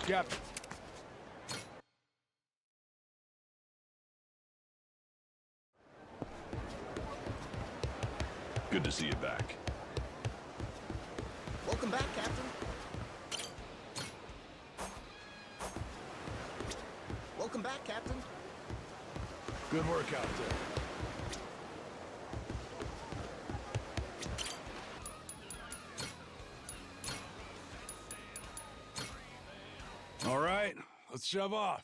Captain. Good to see you back. Welcome back, Captain. Welcome back, Captain. Good work out there. All right, let's shove off.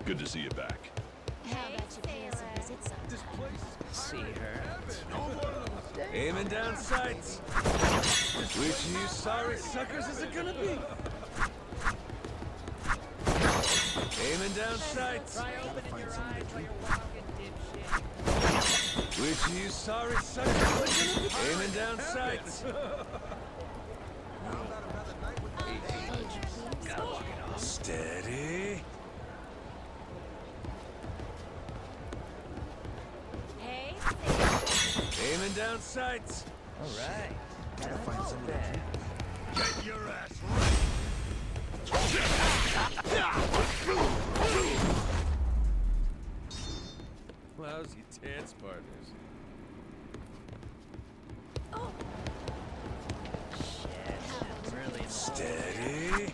Good to see you back. How about you pay us a visit sometime? This place. See her. Aiming down sights. Which of you sorry suckers is it gonna be? Aiming down sights. Try opening your eyes while you're walking, dipshit. Which of you sorry suckers is it gonna be? Aiming down sights. Steady. Hey, Aiming down sights. All right. Gotta find some of that. Get your ass ready! Lousy dance partners. Really Steady.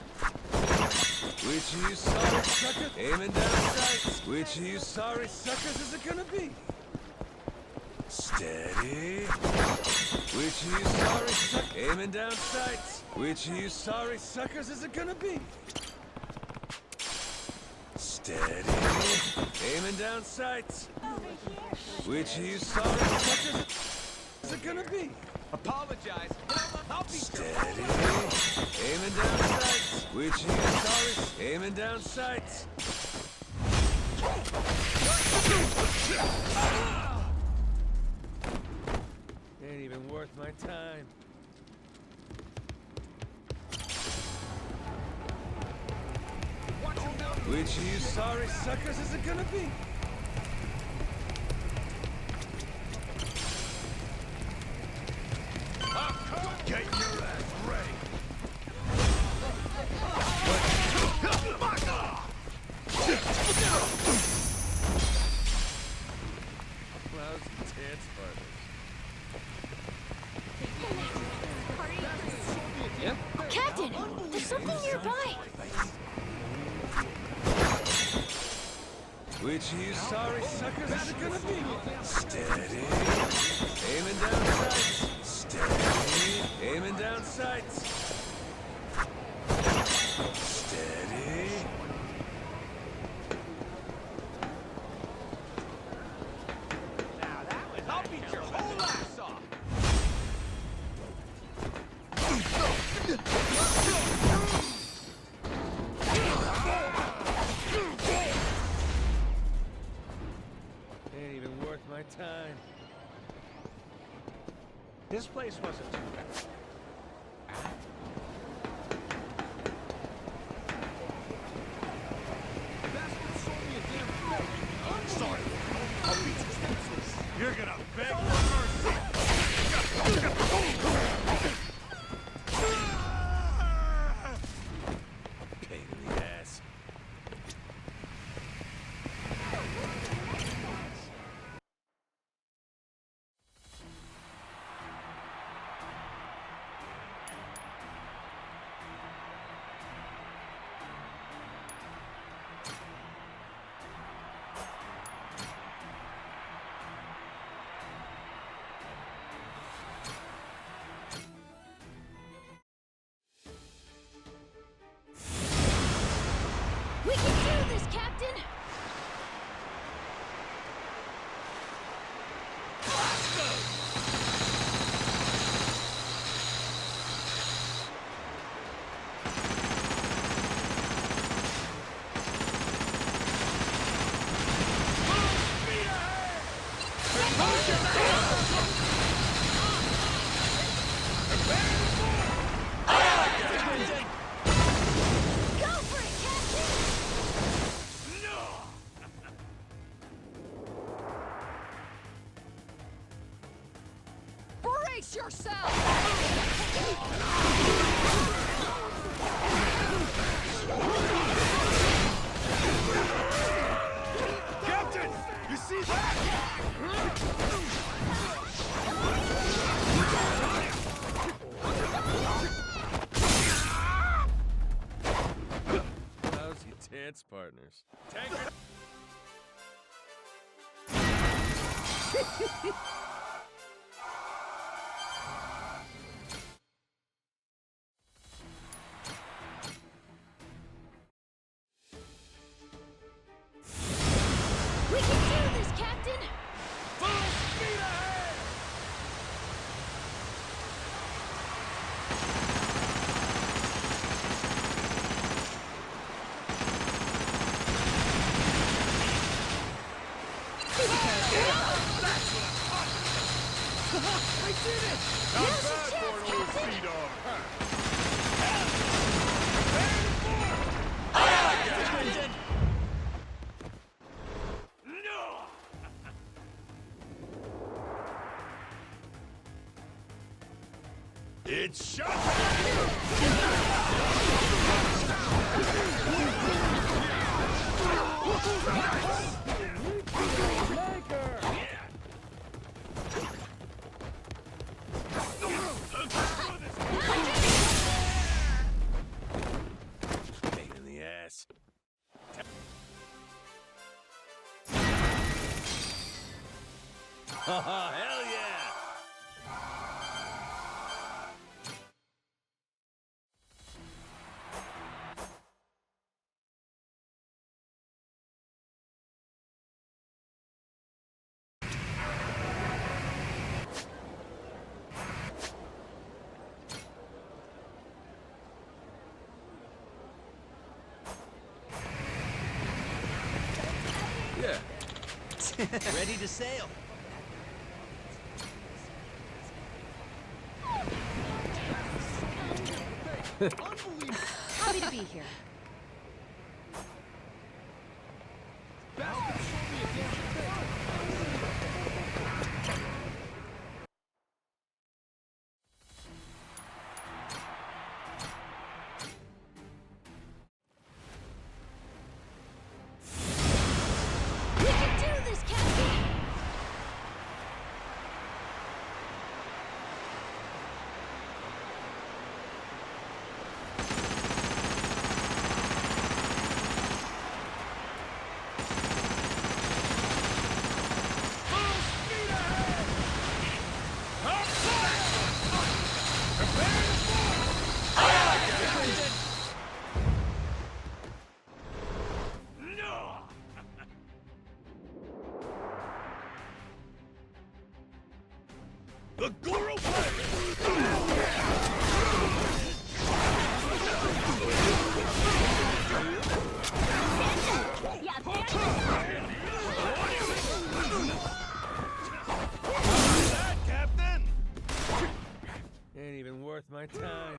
Which of you sorry suckers? Aiming down sights. Which of you sorry suckers is it gonna be? Steady. Which of you sorry suckers? Aiming down sights. Which of you sorry suckers is it gonna be? Steady. Aiming down sights. Which of you sorry suckers is it gonna be? apologize. I'll be Steady. Aiming down sights. Which of you sorry? Aiming down sights. Ain't even worth my time. Which of you sorry suckers is it gonna be? Get your ass ready! Lousy dance partners. Yep. Captain, there's something nearby. Which of you sorry suckers is it gonna be? Steady. Aiming down sights. Steady. Aiming down sights. Steady. Now that was I'll beat your whole ass off. Ain't even worth my time. This place wasn't too bad. Sorry, I'll beat you senseless. You're gonna beg for mercy! Pain in the ass. We can do this, Captain! dance partners. Tanker. We can do this, Captain! Full speed ahead! I did it! Not Now's your bad chance, for an old Captain. speed dog. No! It's shot! Pain in the ass. Oh, hell yeah! Yeah. Ready to sail. Happy to be here. We can do this, Captain! Full speed ahead! Up Prepare to No! The Goro Blade! That, Captain! Ain't even worth my time.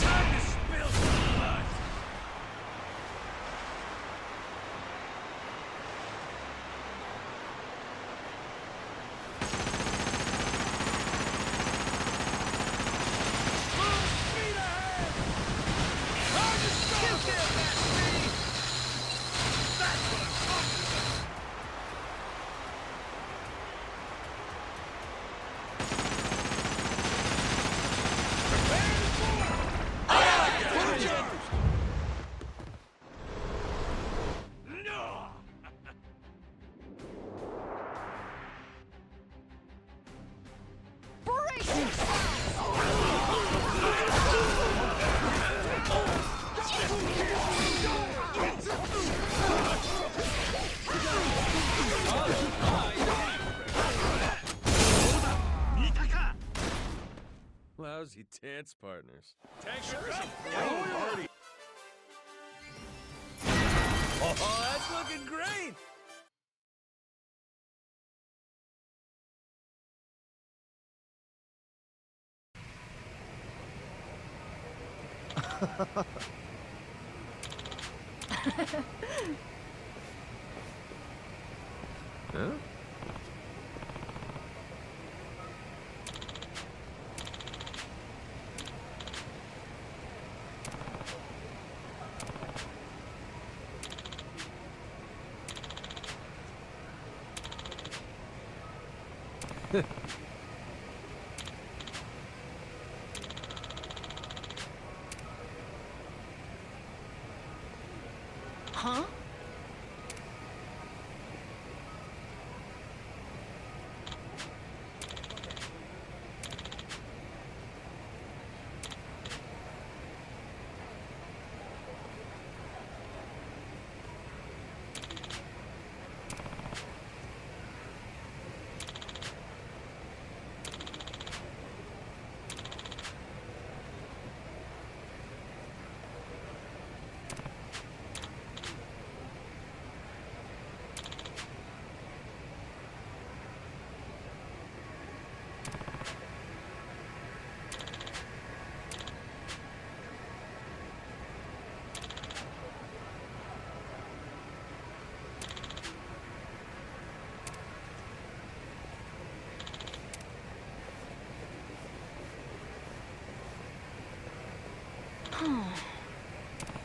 Time to spill some blood! Full speed ahead! Hard to stop! You can't match me! That's what I'm talking about! No! Nitaka! Lousy dance partners. Tankers up! Party. Oh, that's looking great! Huh?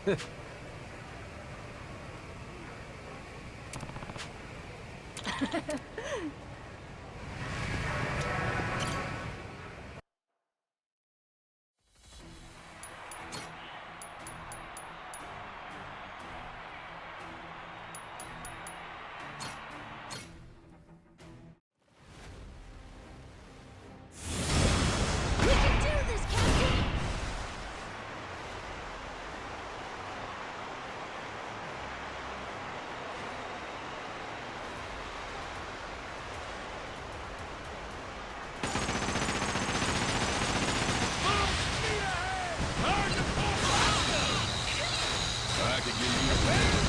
We can do this, Captain! I could get used to this.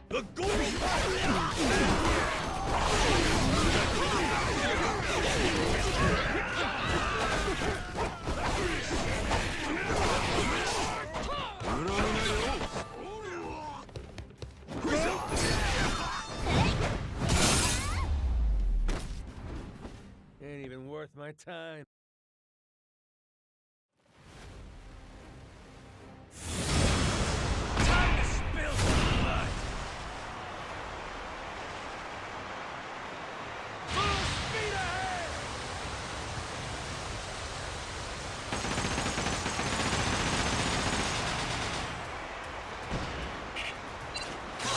The goal! Ain't even worth my time. Time to spill some blood! Full speed ahead!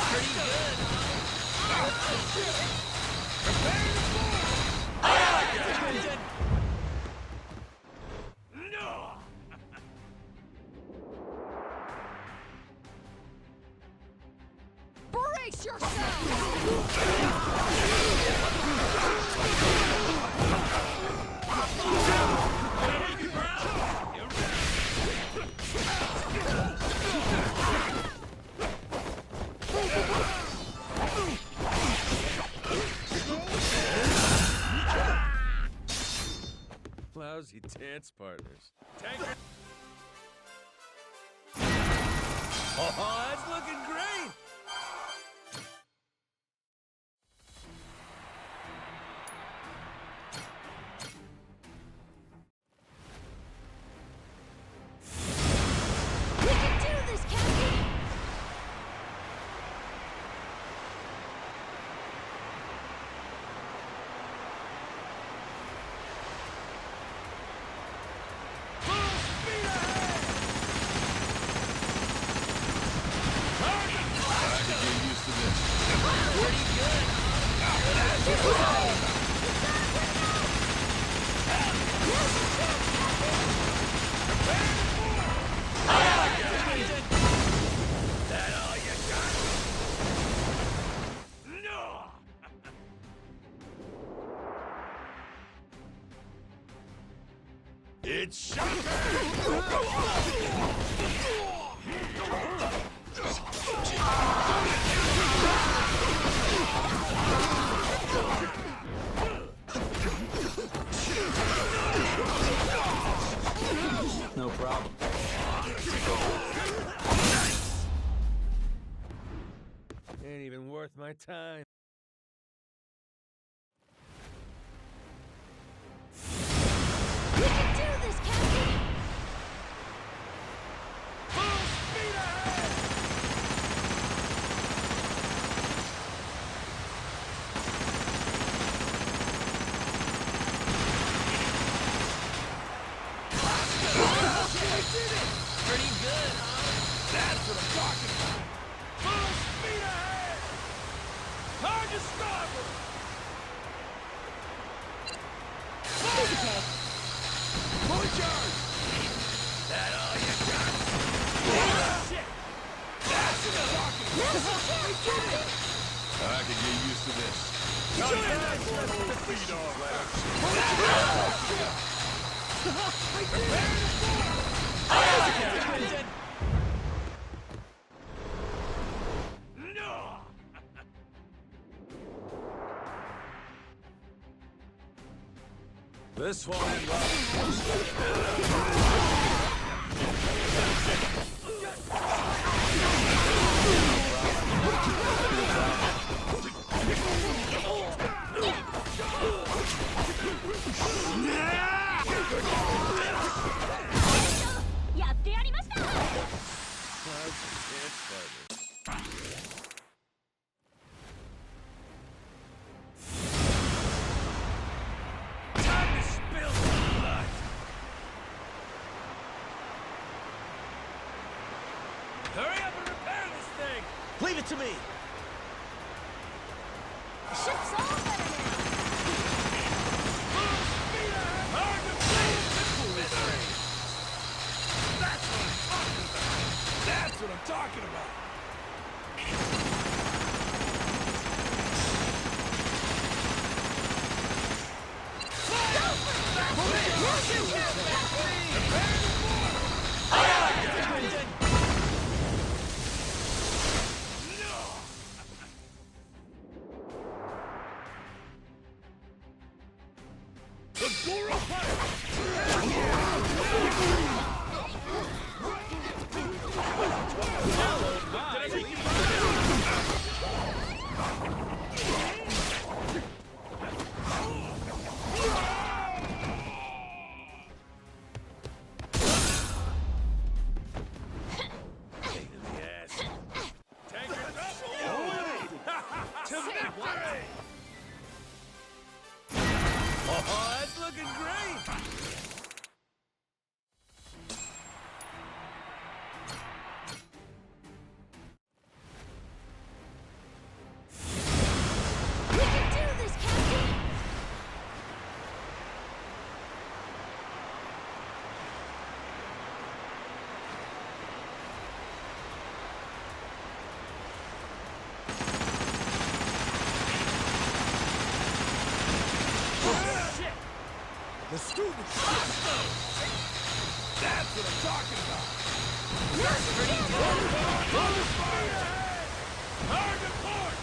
Pretty good. Prepare to Captain. No! Brace yourself! Lousy dance partners. Tanker! Oh, that's looking great! We can do this, Captain! Full speed ahead! I could get used to this. Pretty good. That all you got? No! It's No problem. Ain't even worth my time. We can do this, Captain! full speed ahead! Pretty good. That's what I'm talking about! Full speed ahead! Hard to starboard! Full charge! That all you got? Shit! That's what I'm talking about! I could get used to this. No! This one in love. Lousy dance partner. Time to spill some blood. Hurry up and repair this thing! Leave it to me. Ship's all better now. Full speed ahead! Hard to bleed to misery! That's what I'm talking about! Oh, that's looking great! We can do this, Captain! The stupid. That's what I'm talking about! That's pretty good. Full speed ahead! Hard to port!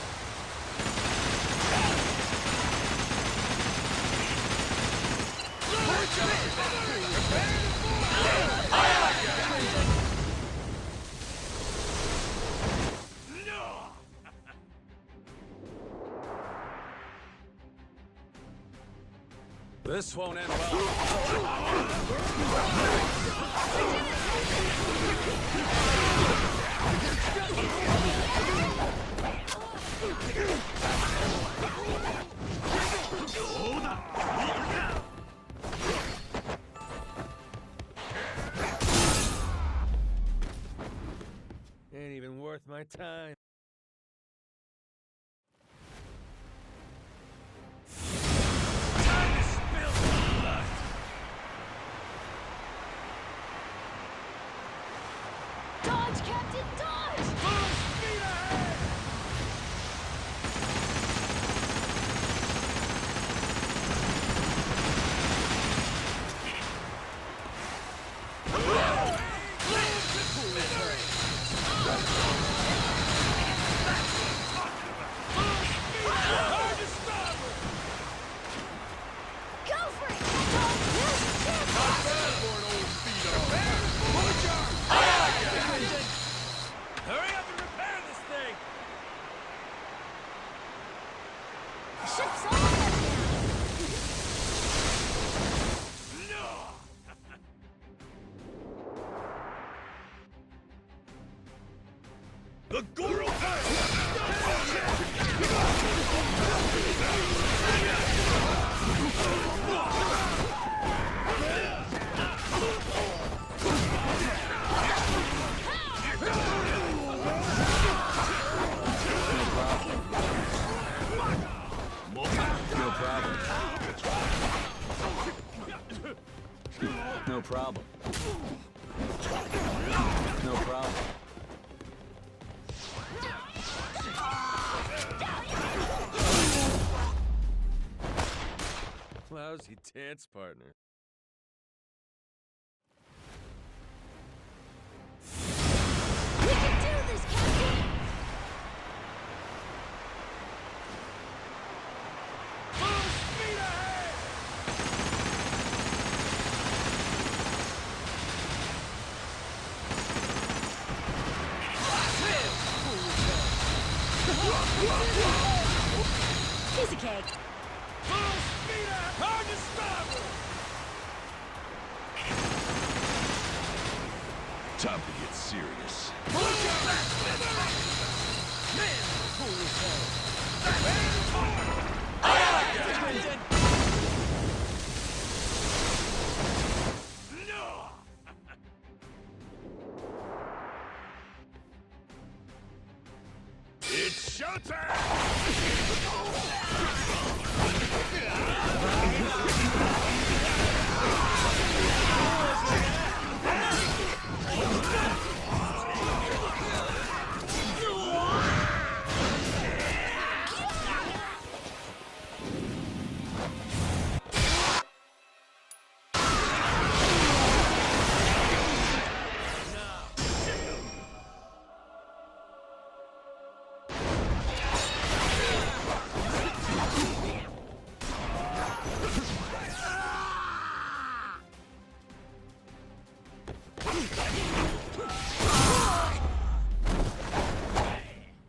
This won't end well. Ain't even worth my time. Time to spill some blood. Dodge, Captain, dodge! Full speed ahead! Hard to stop her! Go for it! Dodge, here's the chance! Hurry up and repair this thing! Ship's all better now. No! The Goro No problem. No problem. No problem. Lousy dance partner. We can do this, Captain! Full speed ahead! Piece of cake. Full speed ahead! Hard to stop her! Time to get serious. It's showtime!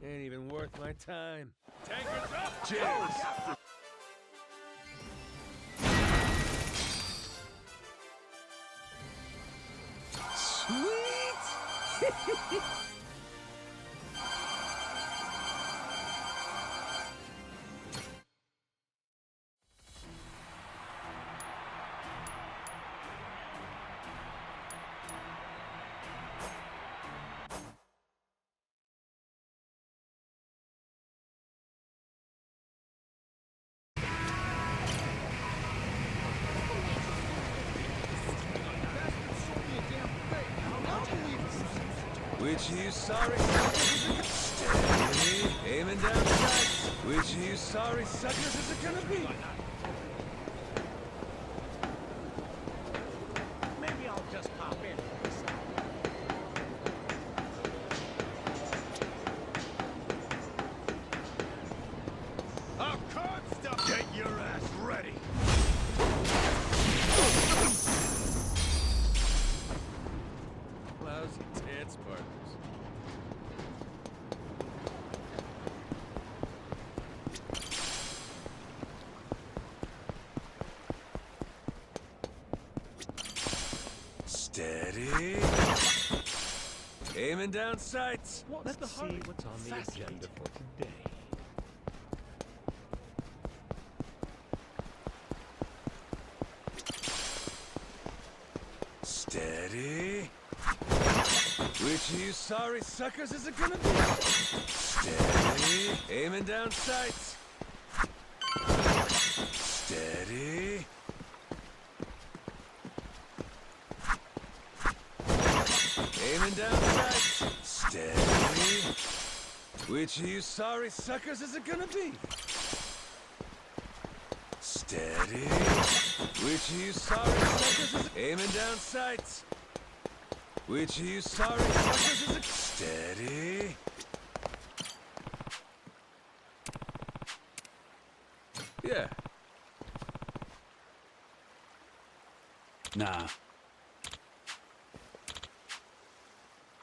Ain't even worth my time. Tankers up! Cheers! Sweet! Which of you sorry suckers? Steady, aiming down sights. Which of you sorry suckers is it gonna be? Maybe I'll just pop in. Our card stuff. Get your ass ready. Lousy dance partners. Steady. Aiming down sights. What's the hurry? What's on the agenda for today? Steady. Which of you sorry suckers is it gonna be? Steady. Aiming down sights. Steady. Aiming down sights. Steady. Which of you sorry suckers is it gonna be? Steady. Which of you sorry suckers is it? Aiming down sights. Which of you sorry suckers is it? Steady. Yeah. Nah.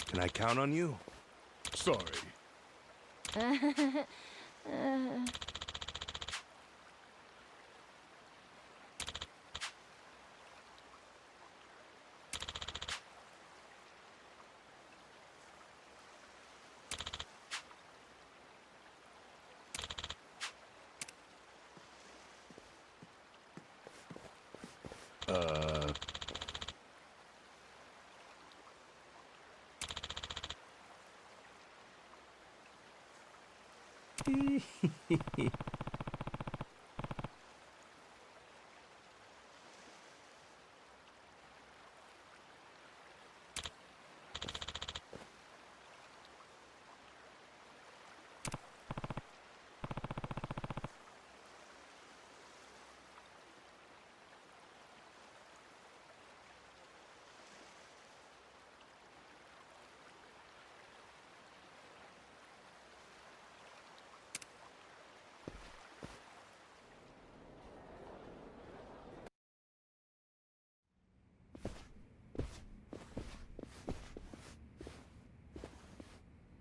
Can I count on you? Sorry.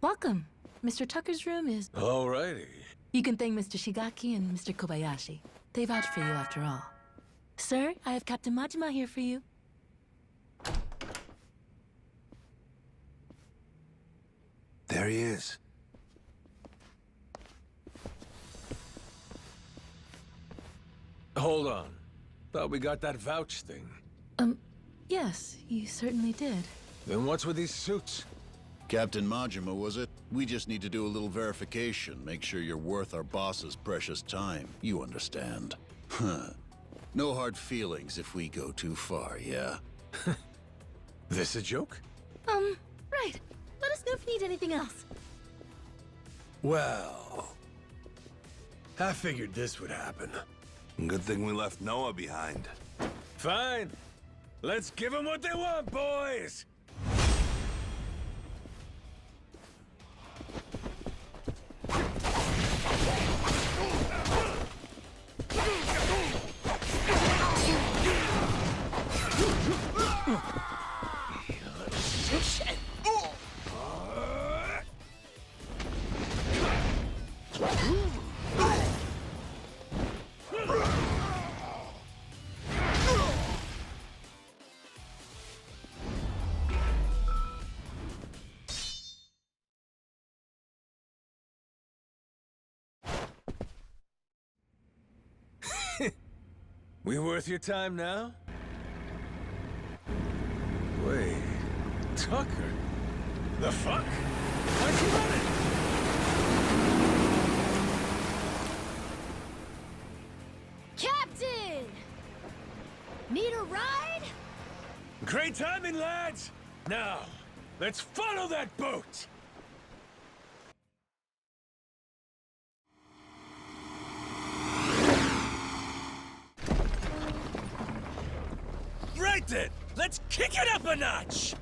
Welcome. Mr. Tucker's room is... Alrighty. You can thank Mr. Shigaki and Mr. Kobayashi. They vouched for you after all. Sir, I have Captain Majima here for you. There he is. Hold on. Thought we got that vouch thing. Yes, you certainly did. Then what's with these suits? Captain Majima, was it? We just need to do a little verification, make sure you're worth our boss's precious time. You understand. Huh. No hard feelings if we go too far, yeah? This a joke? Right. Let us know if you need anything else. Well... I figured this would happen. Good thing we left Noah behind. Fine. Let's give them what they want, boys! We worth your time now? Wait... Tucker? The fuck? Why'd you run it? Captain! Need a ride? Great timing, lads! Now, let's follow that boat! Right then! Let's kick it up a notch!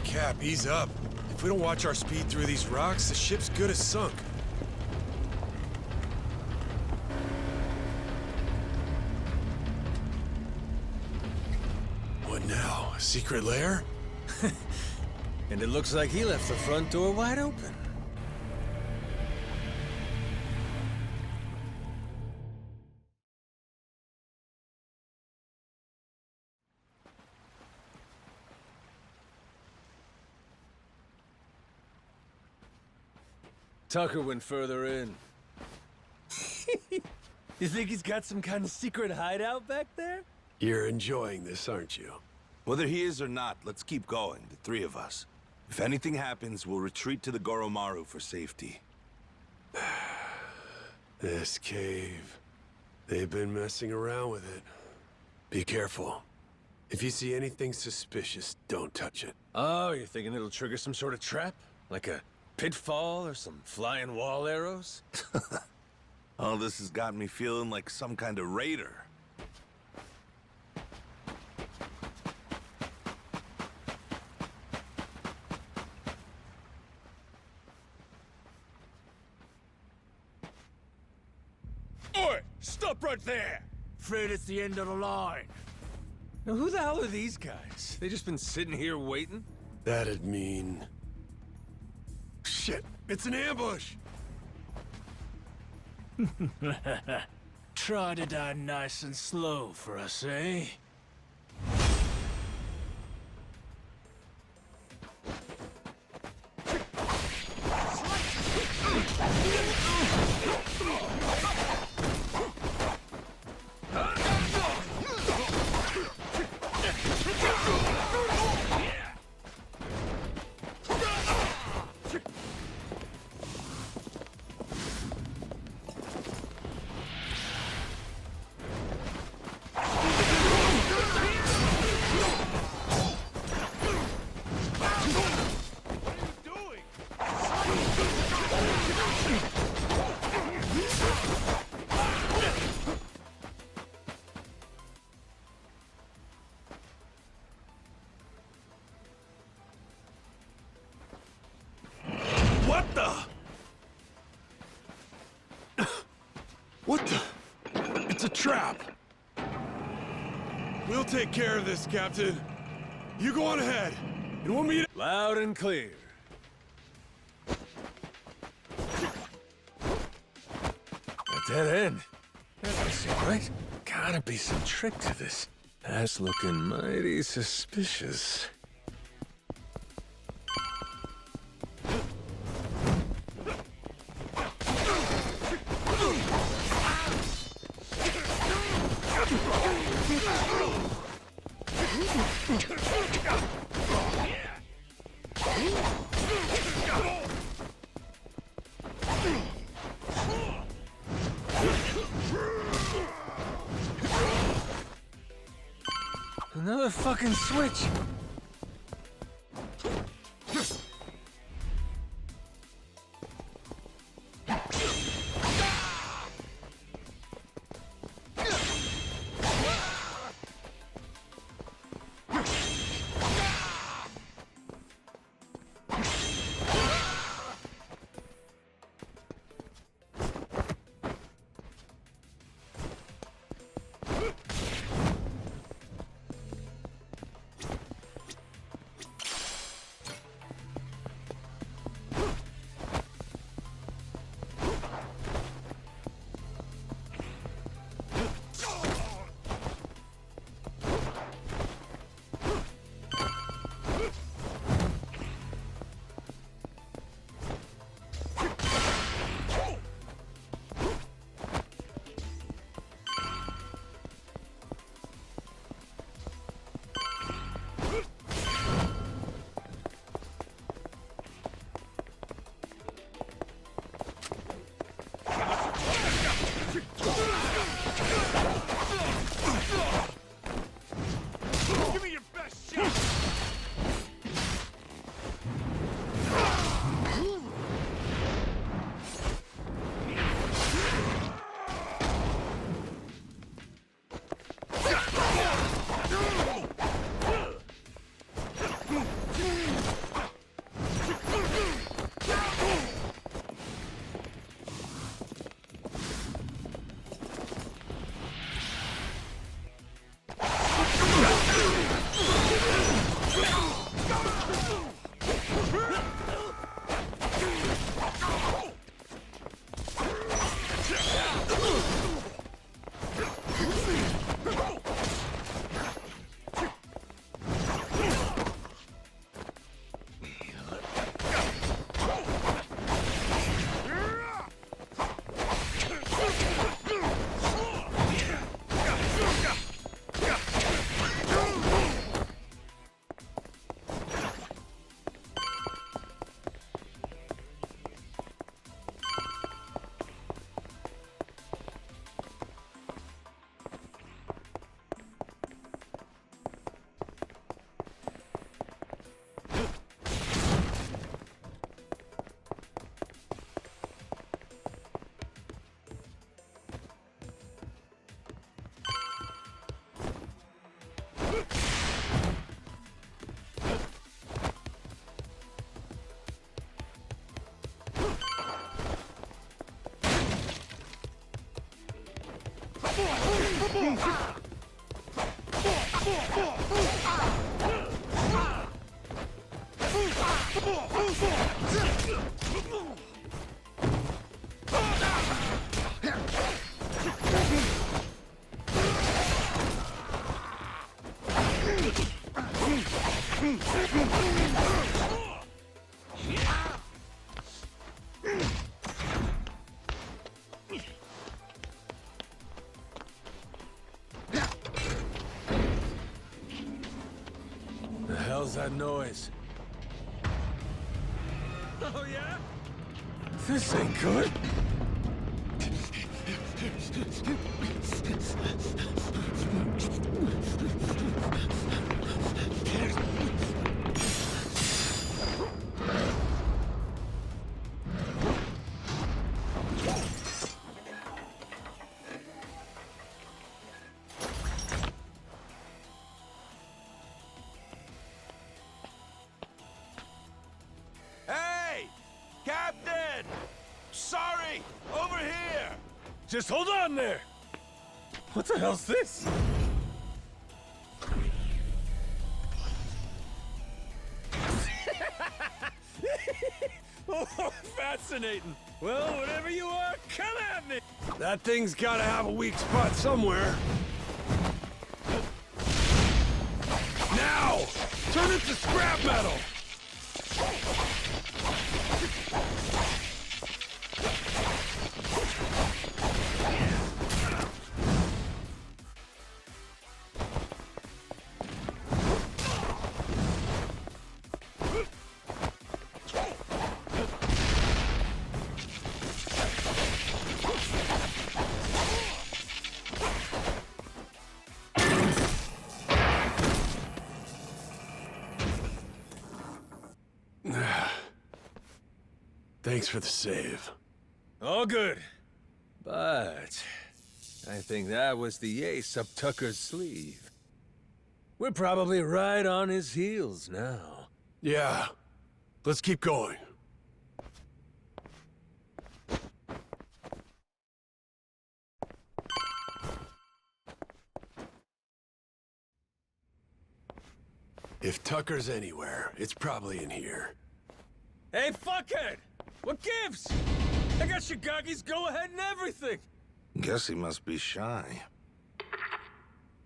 Cap, ease up. If we don't watch our speed through these rocks, the ship's good as sunk. What now? A secret lair? And it looks like he left the front door wide open. Tucker went further in. You think he's got some kind of secret hideout back there? You're enjoying this, aren't you? Whether he is or not, let's keep going, the three of us. If anything happens, we'll retreat to the Goromaru for safety. This cave. They've been messing around with it. Be careful. If you see anything suspicious, don't touch it. Oh, you're thinking it'll trigger some sort of trap? Like a pitfall or some flying wall arrows? Oh, this has got me feeling like some kind of raider. Oi! Stop right there! Afraid it's the end of the line. Now, who the hell are these guys? They just been sitting here waiting? That'd mean... Shit! It's an ambush! Try to die nice and slow for us, eh? Crap! We'll take care of this, Captain. You go on ahead, and we'll meet... Loud and clear. A dead end. That's missing, right? Gotta be some trick to this. That's looking mighty suspicious. Another fucking switch. Give me your best shot! The hell's that noise? Oh, yeah? This ain't good. Hey! Captain! Sorry! Over here! Just hold on there. What the hell's this? Oh, fascinating. Well, whatever you are, come at me. That thing's gotta have a weak spot somewhere. Now! Turn it to scrap metal! Thanks for the save. All good. But I think that was the ace up Tucker's sleeve. We're probably right on his heels now. Yeah. Let's keep going. If Tucker's anywhere, it's probably in here. Hey, fuckhead! What gives? I got Shigaki's go-ahead and everything! Guess he must be shy.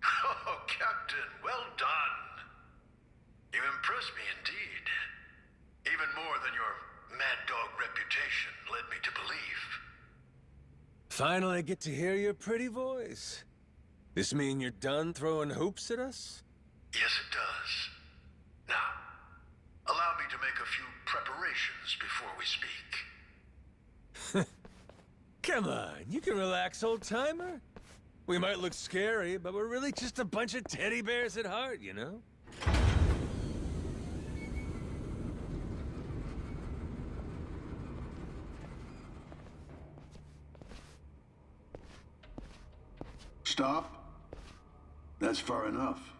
Oh, Captain, well done. You impressed me indeed. Even more than your mad dog reputation led me to believe. Finally get to hear your pretty voice. This mean you're done throwing hoops at us? Yes, it does. Now, allow me to make a few preparations before we speak. Come on, you can relax, old-timer. We might look scary, but we're really just a bunch of teddy bears at heart, you know? Stop. That's far enough.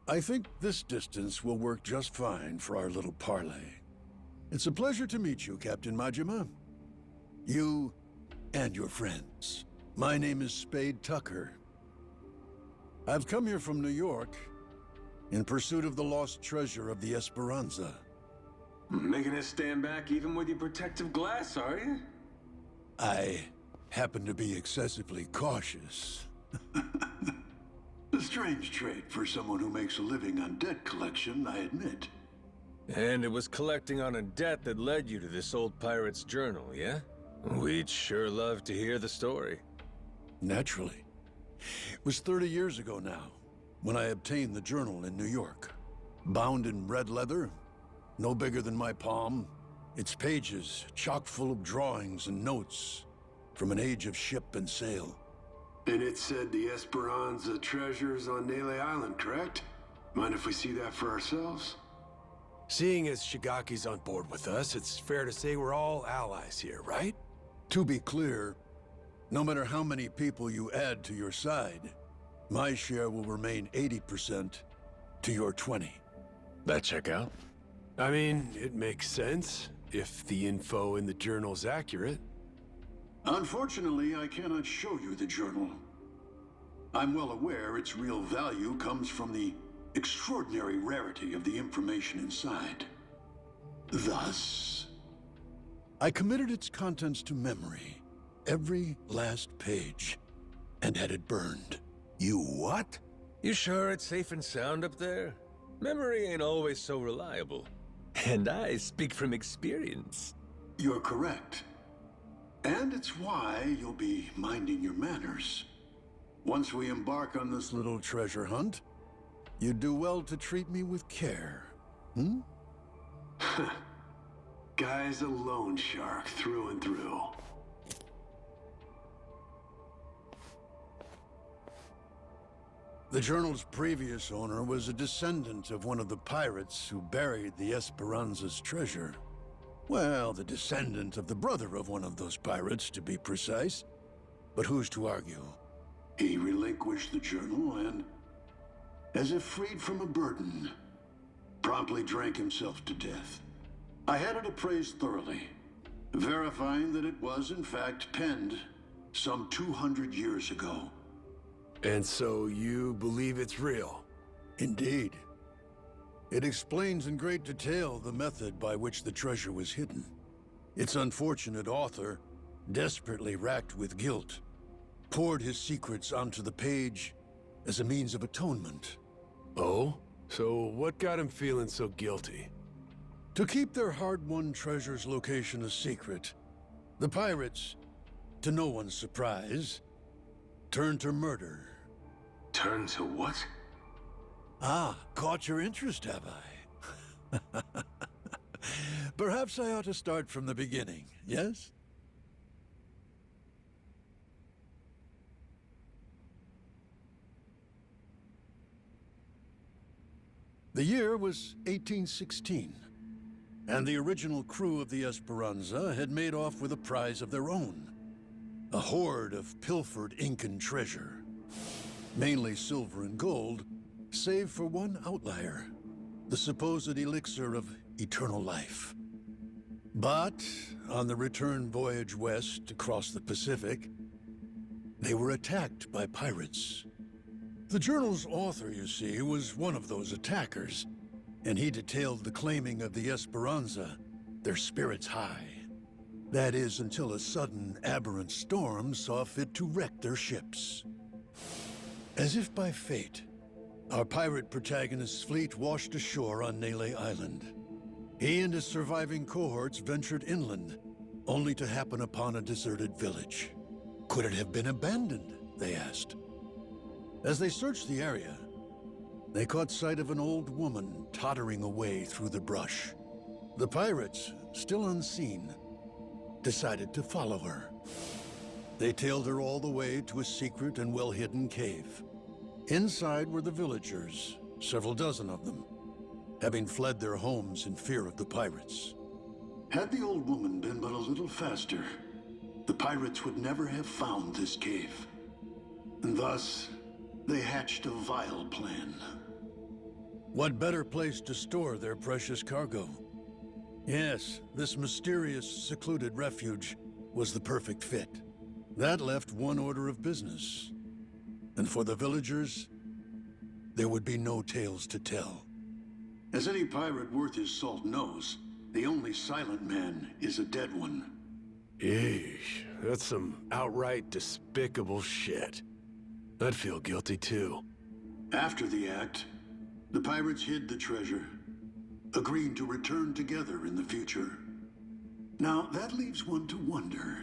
I think this distance will work just fine for our little parley. It's a pleasure to meet you, Captain Majima. You and your friends. My name is Spade Tucker. I've come here from New York in pursuit of the lost treasure of the Esperanza. Making us stand back even with your protective glass, are you? I happen to be excessively cautious. A strange trait for someone who makes a living on debt collection, I admit. And it was collecting on a debt that led you to this old pirate's journal, yeah? We'd sure love to hear the story. Naturally. It was 30 years ago now, when I obtained the journal in New York. Bound in red leather, no bigger than my palm, its pages chock full of drawings and notes from an age of ship and sail. And it said the Esperanza treasure's on Nele Island, correct? Mind if we see that for ourselves? Seeing as Shigaki's on board with us, it's fair to say we're all allies here, right? To be clear, no matter how many people you add to your side, my share will remain 80% to your 20. That check out? I mean, it makes sense, if the info in the journal's accurate. Unfortunately, I cannot show you the journal. I'm well aware its real value comes from the extraordinary rarity of the information inside. Thus, I committed its contents to memory, every last page, and had it burned. You what? You sure it's safe and sound up there? Memory ain't always so reliable. And I speak from experience. You're correct. And it's why you'll be minding your manners. Once we embark on this little treasure hunt, you'd do well to treat me with care. Hmm? Guy's a loan shark through and through. The journal's previous owner was a descendant of one of the pirates who buried the Esperanza's treasure. Well, the descendant of the brother of one of those pirates, to be precise. But who's to argue? He relinquished the journal and, as if freed from a burden, promptly drank himself to death. I had it appraised thoroughly, verifying that it was in fact penned some 200 years ago. And so you believe it's real? Indeed. It explains in great detail the method by which the treasure was hidden. Its unfortunate author, desperately racked with guilt, poured his secrets onto the page as a means of atonement. Oh? So what got him feeling so guilty? To keep their hard-won treasure's location a secret, the pirates, to no one's surprise, turned to murder. Turn to what? Ah, caught your interest, have I? Perhaps I ought to start from the beginning, yes? The year was 1816, and the original crew of the Esperanza had made off with a prize of their own. A hoard of pilfered Incan treasure. Mainly silver and gold, save for one outlier, the supposed elixir of eternal life. But on the return voyage west across the Pacific, they were attacked by pirates. The journal's author, you see, was one of those attackers, and he detailed the claiming of the Esperanza, their spirits high. That is, until a sudden, aberrant storm saw fit to wreck their ships. As if by fate, our pirate protagonist's fleet washed ashore on Nele Island. He and his surviving cohorts ventured inland, only to happen upon a deserted village. Could it have been abandoned, they asked. As they searched the area, they caught sight of an old woman tottering away through the brush. The pirates, still unseen, decided to follow her. They tailed her all the way to a secret and well-hidden cave. Inside were the villagers, several dozen of them, having fled their homes in fear of the pirates. Had the old woman been but a little faster, the pirates would never have found this cave. And thus, they hatched a vile plan. What better place to store their precious cargo? Yes, this mysterious, secluded refuge was the perfect fit. That left one order of business. And for the villagers, there would be no tales to tell. As any pirate worth his salt knows, the only silent man is a dead one. Yeesh, that's some outright despicable shit. I'd feel guilty too. After the act, the pirates hid the treasure, agreeing to return together in the future. Now, that leaves one to wonder.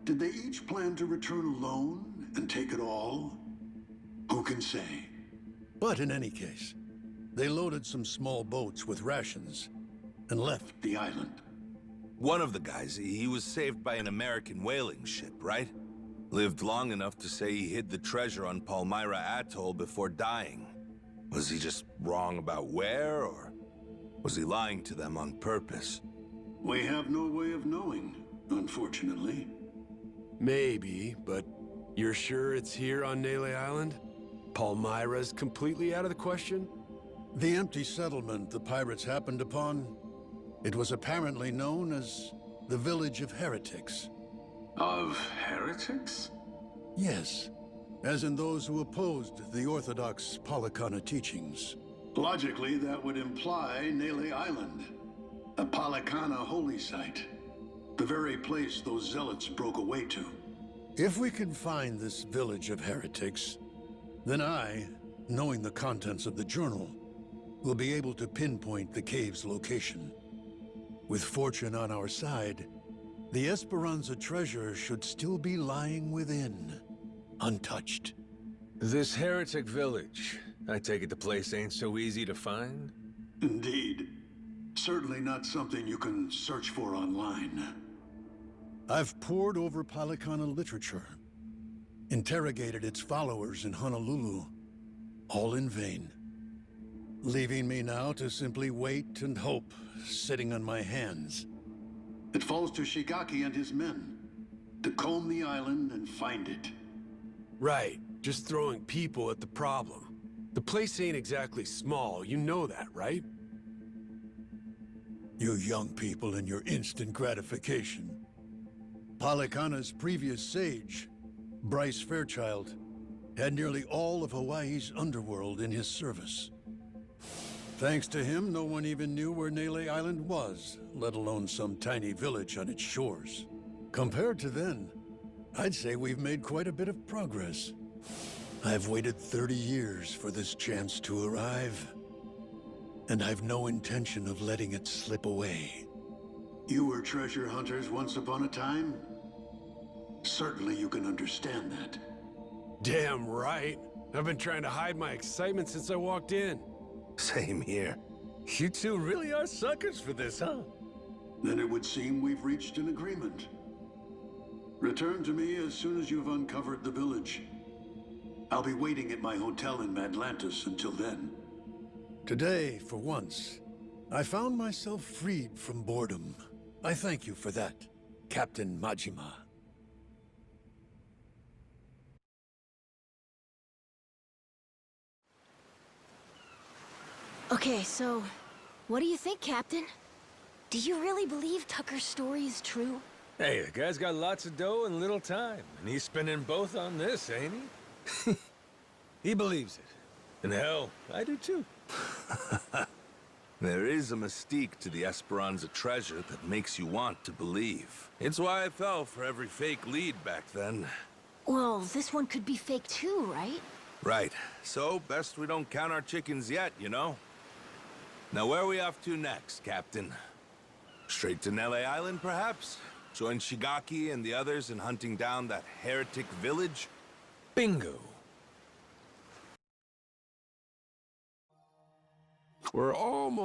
Did they each plan to return alone and take it all? Who can say? But in any case, they loaded some small boats with rations and left The island. One of the guys, he was saved by an American whaling ship, right? Lived long enough to say he hid the treasure on Palmyra Atoll before dying. Was he just wrong about where, or was he lying to them on purpose? We have no way of knowing, unfortunately. Maybe, but you're sure it's here on Nele Island? Palmyra's completely out of the question? the empty settlement the pirates happened upon. It was apparently known as the Village of Heretics. Of heretics? Yes, as in those who opposed the orthodox Polycana teachings. Logically, that would imply Nele Island, a Polycana holy site. The very place those zealots broke away to. If we can find this Village of Heretics, then I, knowing the contents of the journal, will be able to pinpoint the cave's location. With fortune on our side, the Esperanza treasure should still be lying within, untouched. This heretic village, I take it the place ain't so easy to find? Indeed. Certainly not something you can search for online. I've pored over Polycana literature, interrogated its followers in Honolulu, all in vain. Leaving me now to simply wait and hope, sitting on my hands. It falls to Shigaki and his men to comb the island and find it. Right, just throwing people at the problem. The place ain't exactly small, you know that, right? You young people and your instant gratification. Palikana's previous sage, Bryce Fairchild, had nearly all of Hawaii's underworld in his service. Thanks to him, no one even knew where Nele Island was, let alone some tiny village on its shores. Compared to then, I'd say we've made quite a bit of progress. I've waited 30 years for this chance to arrive, and I've no intention of letting it slip away. You were treasure hunters once upon a time? Certainly you can understand that. Damn right. I've been trying to hide my excitement since I walked in. Same here. You two really are suckers for this, huh? Then it would seem we've reached an agreement. Return to me as soon as you've uncovered the village. I'll be waiting at my hotel in Atlantis until then. Today, for once, I found myself freed from boredom. I thank you for that, Captain Majima. Okay, so, what do you think, Captain? Do you really believe Tucker's story is true? Hey, the guy's got lots of dough and little time, and he's spending both on this, ain't he? He believes it. And hell, I do too. There is a mystique to the Esperanza treasure that makes you want to believe. It's why I fell for every fake lead back then. Well, this one could be fake too, right? Right. So, best we don't count our chickens yet, you know? Now, where are we off to next, Captain? Straight to Nele Island, perhaps? Join Shigaki and the others in hunting down that heretic village? Bingo. We're almost